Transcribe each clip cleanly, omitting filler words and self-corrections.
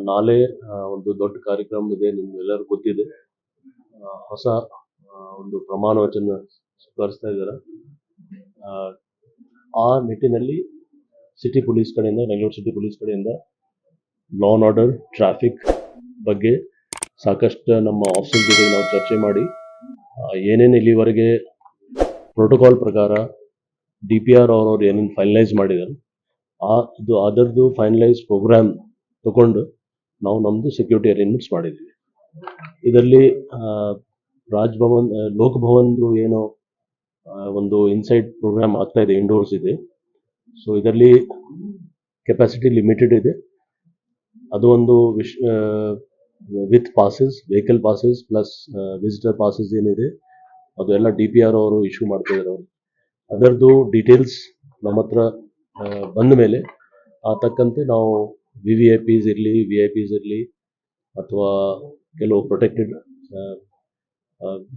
ನಾಳೆ ಒಂದು ದೊಡ್ಡ ಕಾರ್ಯಕ್ರಮ ಇದೆ, ನಿಮ್ಗೆಲ್ಲರಿಗೂ ಗೊತ್ತಿದೆ. ಹೊಸ ಒಂದು ಪ್ರಮಾಣ ವಚನ ಸ್ವೀಕರಿಸ್ತಾ ಇದ್ದಾರೆ. ಆ ನಿಟ್ಟಿನಲ್ಲಿ ಸಿಟಿ ಪೊಲೀಸ್ ಕಡೆಯಿಂದ, ಬೆಂಗಳೂರು ಸಿಟಿ ಪೊಲೀಸ್ ಕಡೆಯಿಂದ ಲಾ ಆ್ಯಂಡ್ ಆರ್ಡರ್, ಟ್ರಾಫಿಕ್ ಬಗ್ಗೆ ಸಾಕಷ್ಟು ನಮ್ಮ ಆಫೀಸರ್ ಜೊತೆ ನಾವು ಚರ್ಚೆ ಮಾಡಿ ಏನೇನು ಇಲ್ಲಿವರೆಗೆ ಪ್ರೋಟೋಕಾಲ್ ಪ್ರಕಾರ DPR ಅವ್ರವ್ರು ಏನೇನು ಫೈನಲೈಸ್ ಮಾಡಿದ್ದಾರೆ ಅದರದ್ದು ಫೈನಲೈಸ್ ಪ್ರೋಗ್ರಾಮ್ ತಗೊಂಡು ನಾವು ನಮ್ಮದು ಸೆಕ್ಯೂರಿಟಿ ಅರೇಂಜ್ಮೆಂಟ್ಸ್ ಮಾಡಿದ್ವಿ. ಇದರಲ್ಲಿ ರಾಜ್ಭವನ್, ಲೋಕಭವನ್ದು ಏನೋ ಒಂದು ಇನ್ಸೈಡ್ ಪ್ರೋಗ್ರಾಮ್ ಆಗ್ತಾ ಇದೆ, ಇಂಡೋರ್ಸ್ ಇದೆ. ಸೊ ಇದರಲ್ಲಿ ಕೆಪಾಸಿಟಿ ಲಿಮಿಟೆಡ್ ಇದೆ. ಅದು ಒಂದು with passes, vehicle passes plus visitor passes ಏನಿದೆ ಅದು ಎಲ್ಲ DPR ಅವರು ಇಶ್ಯೂ ಮಾಡ್ತಾ ಇದ್ದಾರೆ. ಅವರು ಅದರದ್ದು ಡೀಟೇಲ್ಸ್ ನಮ್ಮ ಹತ್ರ ಬಂದ ಮೇಲೆ ತಕ್ಕಂತೆ ನಾವು VVIPs ಇರಲಿ ಅಥವಾ ಕೆಲವು ಪ್ರೊಟೆಕ್ಟೆಡ್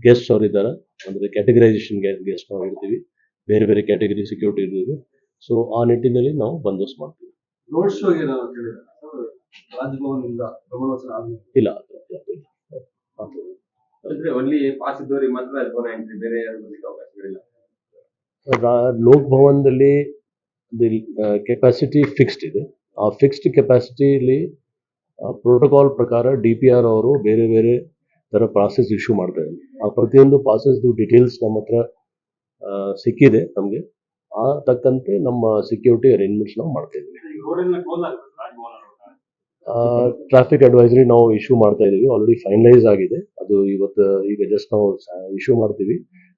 ಗೆಸ್ಟ್ ಅವ್ರು ಇದ್ದಾರೆ, ಅಂದರೆ ಕ್ಯಾಟಗರೈಸೇಷನ್ ಗೆಸ್ಟ್ ನಾವು ಹೇಳ್ತೀವಿ, ಬೇರೆ ಬೇರೆ ಕ್ಯಾಟಗರಿ ಸೆಕ್ಯೂರಿಟಿ ಇರ್ಬೋದು. ಸೊ ಆ ನಿಟ್ಟಿನಲ್ಲಿ ನಾವು ಬಂದೋಬಸ್ತ್ ಮಾಡ್ತೀವಿ. ರೋಡ್ ಶೋ ರಾಜಭವನದಿಂದ ಇಲ್ಲ, ಲೋಕ್ ಭವನದಲ್ಲಿ ಕೆಪಾಸಿಟಿ ಫಿಕ್ಸ್ಡ್ ಇದೆ. ಆ ಫಿಕ್ಸ್ಡ್ ಕೆಪಾಸಿಟಿಲಿ ಪ್ರೋಟೋಕಾಲ್ ಪ್ರಕಾರ DPR ಅವರು ಬೇರೆ ಬೇರೆ ಥರ ಪಾಸಸ್ ಇಶ್ಯೂ ಮಾಡ್ತಾ ಇದ್ದಾರೆ. ಆ ಪ್ರತಿಯೊಂದು ಪಾಸಸ್ದು ಡೀಟೇಲ್ಸ್ ನಮ್ಮ ಹತ್ರ ಸಿಕ್ಕಿದೆ ನಮಗೆ. ಆ ತಕ್ಕಂತೆ ನಮ್ಮ ಸೆಕ್ಯೂರಿಟಿ ಅರೇಂಜ್ಮೆಂಟ್ಸ್ ನಾವು ಮಾಡ್ತಾ ಇದ್ದೀವಿ. ಟ್ರಾಫಿಕ್ ಅಡ್ವೈಸರಿ ನಾವು ಇಶ್ಯೂ ಮಾಡ್ತಾ ಇದ್ದೀವಿ, ಆಲ್ರೆಡಿ ಫೈನಲೈಸ್ ಆಗಿದೆ. ಅದು ಈಗ ಜಸ್ಟ್ ನಾವು ಇಶ್ಯೂ ಮಾಡ್ತೀವಿ.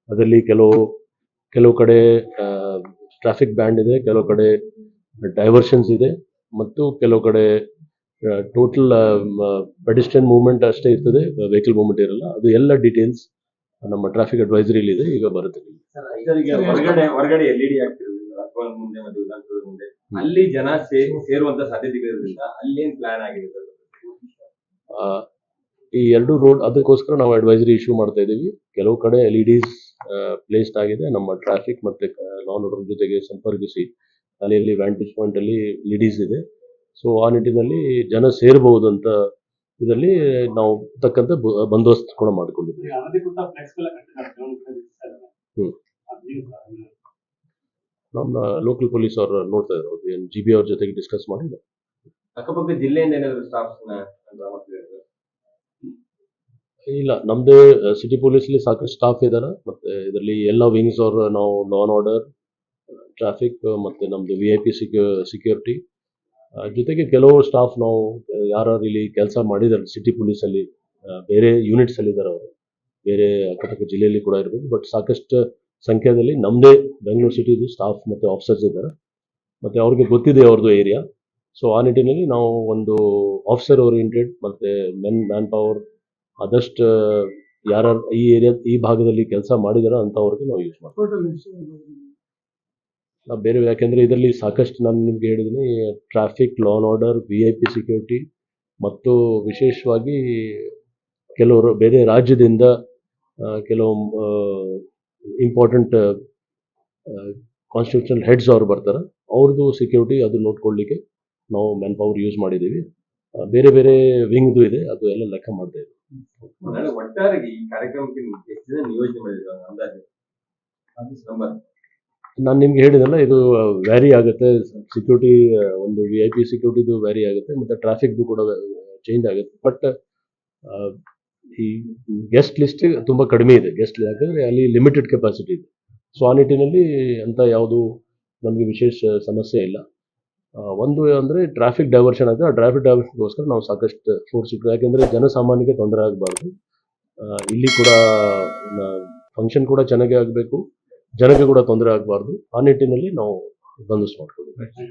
ಅದರಲ್ಲಿ ಕೆಲವು ಕಡೆ ಟ್ರಾಫಿಕ್ ಬ್ಯಾಂಡ್ ಇದೆ, ಕೆಲವು ಕಡೆ ಡೈವರ್ಷನ್ಸ್ ಇದೆ, ಮತ್ತು ಕೆಲವು ಕಡೆ ಟೋಟಲ್ ಪೆಡಿಸ್ಟ್ರಿಯನ್ ಮೂವ್ಮೆಂಟ್ ಅಷ್ಟೇ ಇರ್ತದೆ, ವೆಹಿಕಲ್ ಮೂವ್ಮೆಂಟ್ ಇರಲ್ಲ. ಅದು ಎಲ್ಲ ಡೀಟೇಲ್ಸ್ ನಮ್ಮ ಟ್ರಾಫಿಕ್ ಅಡ್ವೈಸರಿಲಿ ಇದೆ, ಈಗ ಬರುತ್ತೆ. ಹೊರಗಡೆ LED ಮುಂದೆ ಮತ್ತು ವಿಧಾನಸೌಧದ ಮುಂದೆ ಅಲ್ಲಿ ಜನ ಸೇರುವಂತ ಸಾಧ್ಯತೆ ಇರೋದ್ರಿಂದ ಅಲ್ಲೇನ್ ಪ್ಲಾನ್ ಆಗಿದೆ? ಈ ಎರಡು ರೋಡ್ ಅದಕ್ಕೋಸ್ಕರ ನಾವು ಅಡ್ವೈಸರಿ ಇಶ್ಯೂ ಮಾಡ್ತಾ ಇದ್ದೀವಿ. ಕೆಲವು ಕಡೆ LEDs ಪ್ಲೇಸ್ಡ್ ಆಗಿದೆ. ನಮ್ಮ ಟ್ರಾಫಿಕ್ ಮತ್ತೆ ಲಾ ಆ್ಯಂಡ್ ಆರ್ಡರ್ ಜೊತೆಗೆ ಸಂಪರ್ಕಿಸಿ ಅಲ್ಲಿ ವ್ಯಾಂಟೇಜ್ ಪಾಯಿಂಟ್ ಅಲ್ಲಿ LEDs ಇದೆ. ಸೊ ಆ ನಿಟ್ಟಿನಲ್ಲಿ ಜನ ಸೇರಬಹುದು ಅಂತ ಇದರಲ್ಲಿ ನಾವು ತಕ್ಕಂತೆ ಬಂದೋಬಸ್ತ್ ಕೂಡ ಮಾಡಿಕೊಂಡಿದ್ದೀವಿ. ನಮ್ಮ ಲೋಕಲ್ ಪೊಲೀಸ್ ಅವರು ನೋಡ್ತಾ ಇದ್ದಾರೆ, GB ಅವ್ರ ಜೊತೆಗೆ ಡಿಸ್ಕಸ್ ಮಾಡಿ. ಅಕ್ಕಪಕ್ಕ ಜಿಲ್ಲೆಯಿಂದ ಏನಾದರೂ ಸ್ಟಾಫ್ಸ್ ಇಲ್ಲ, ನಮ್ದೇ ಸಿಟಿ ಪೊಲೀಸ್ಲಿ ಸಾಕಷ್ಟು ಸ್ಟಾಫ್ ಇದ್ದಾರೆ. ಮತ್ತೆ ಇದರಲ್ಲಿ ಎಲ್ಲ ವಿಂಗ್ಸ್ ಅವರು ನಾವು ಲಾ ಆ್ಯಂಡ್ ಆರ್ಡರ್, ಟ್ರಾಫಿಕ್ ಮತ್ತೆ ನಮ್ದು VIP ಸೆಕ್ಯೂರಿಟಿ ಜೊತೆಗೆ ಕೆಲವು ಸ್ಟಾಫ್ ನಾವು ಯಾರು ಇಲ್ಲಿ ಕೆಲಸ ಮಾಡಿದ್ದಾರೆ ಸಿಟಿ ಪೊಲೀಸಲ್ಲಿ, ಬೇರೆ ಯೂನಿಟ್ಸ್ ಅಲ್ಲಿ ಇದ್ದಾರೆ. ಅವರು ಬೇರೆ ಅಕ್ಕಪಕ್ಕ ಜಿಲ್ಲೆಯಲ್ಲಿ ಕೂಡ ಇರ್ಬೋದು, ಬಟ್ ಸಾಕಷ್ಟು ಸಂಖ್ಯೆಯಲ್ಲಿ ನಮ್ಮದೇ ಬೆಂಗಳೂರು ಸಿಟಿದು ಸ್ಟಾಫ್ ಮತ್ತು ಆಫೀಸರ್ಸ್ ಇದ್ದಾರೆ. ಮತ್ತು ಅವ್ರಿಗೆ ಗೊತ್ತಿದೆ ಅವ್ರದ್ದು ಏರಿಯಾ. ಸೊ ಆ ನಿಟ್ಟಿನಲ್ಲಿ ನಾವು ಒಂದು ಆಫೀಸರ್ ಓರಿಯೆಂಟೆಡ್ ಮತ್ತು ಮ್ಯಾನ್ ಪವರ್ ಆದಷ್ಟು ಯಾರು ಈ ಭಾಗದಲ್ಲಿ ಕೆಲಸ ಮಾಡಿದಾರೋ ಅಂಥವ್ರಿಗೆ ನಾವು ಯೂಸ್ ಮಾಡ್ತೀವಿ. ನಾವು ಬೇರೆ, ಯಾಕೆಂದರೆ ಇದರಲ್ಲಿ ಸಾಕಷ್ಟು ನಾನು ನಿಮಗೆ ಹೇಳಿದ್ದೀನಿ, traffic, law and order, VIP security ಮತ್ತು ವಿಶೇಷವಾಗಿ ಕೆಲವರು ಬೇರೆ ರಾಜ್ಯದಿಂದ ಕೆಲವು ಇಂಪಾರ್ಟೆಂಟ್ ಕಾನ್ಸ್ಟಿಟ್ಯೂಷನಲ್ ಹೆಡ್ಸ್ ಅವರು ಬರ್ತಾರೆ. ಅವ್ರದ್ದು ಸೆಕ್ಯೂರಿಟಿ ಅದು ನೋಡ್ಕೊಳ್ಳಿಕ್ಕೆ ನಾವು ಮ್ಯಾನ್ ಪವರ್ ಯೂಸ್ ಮಾಡಿದ್ದೀವಿ. ಬೇರೆ ಬೇರೆ ವಿಂಗ್ದು ಇದೆ, ಅದು ಎಲ್ಲ ಲೆಕ್ಕ ಮಾಡ್ತಾ ಇದ್ದೀವಿ. ನಾನು ನಿಮ್ಗೆ ಹೇಳಿದಲ್ಲ, ಇದು ವ್ಯಾರಿ ಆಗುತ್ತೆ. ಸೆಕ್ಯೂರಿಟಿ ಒಂದು VIP ಸೆಕ್ಯೂರಿಟಿದು ವ್ಯಾರಿ ಆಗುತ್ತೆ, ಮತ್ತು ಟ್ರಾಫಿಕ್ದು ಕೂಡ ಚೇಂಜ್ ಆಗುತ್ತೆ. ಬಟ್ ಈ ಗೆಸ್ಟ್ ಲಿಸ್ಟ್ ತುಂಬ ಕಡಿಮೆ ಇದೆ. ಯಾಕಂದರೆ ಅಲ್ಲಿ ಲಿಮಿಟೆಡ್ ಕೆಪಾಸಿಟಿ ಇದೆ. ಸೊ ಆ ನಿಟ್ಟಿನಲ್ಲಿ ಅಂತ ಯಾವುದು ನಮಗೆ ವಿಶೇಷ ಸಮಸ್ಯೆ ಇಲ್ಲ. ಒಂದು ಅಂದರೆ ಟ್ರಾಫಿಕ್ ಡೈವರ್ಷನ್ ಆಗಿದೆ. ಆ ಟ್ರಾಫಿಕ್ ಡೈವರ್ಷನ್ಗೋಸ್ಕರ ನಾವು ಸಾಕಷ್ಟು ಫೋರ್ಸ್ ಇಟ್ಟು, ಯಾಕೆಂದರೆ ಜನಸಾಮಾನ್ಯಕ್ಕೆ ತೊಂದರೆ ಆಗಬಾರ್ದು. ಇಲ್ಲಿ ಕೂಡ ಫಂಕ್ಷನ್ ಕೂಡ ಚೆನ್ನಾಗಿ ಆಗಬೇಕು, ಜನಕ್ಕೆ ಕೂಡ ತೊಂದರೆ ಆಗಬಾರ್ದು. ಆ ನಿಟ್ಟಿನಲ್ಲಿ ನಾವು ಬಂದೋಬಸ್ತ್ ಮಾಡ್ಕೊಳ್ಬೇಕು.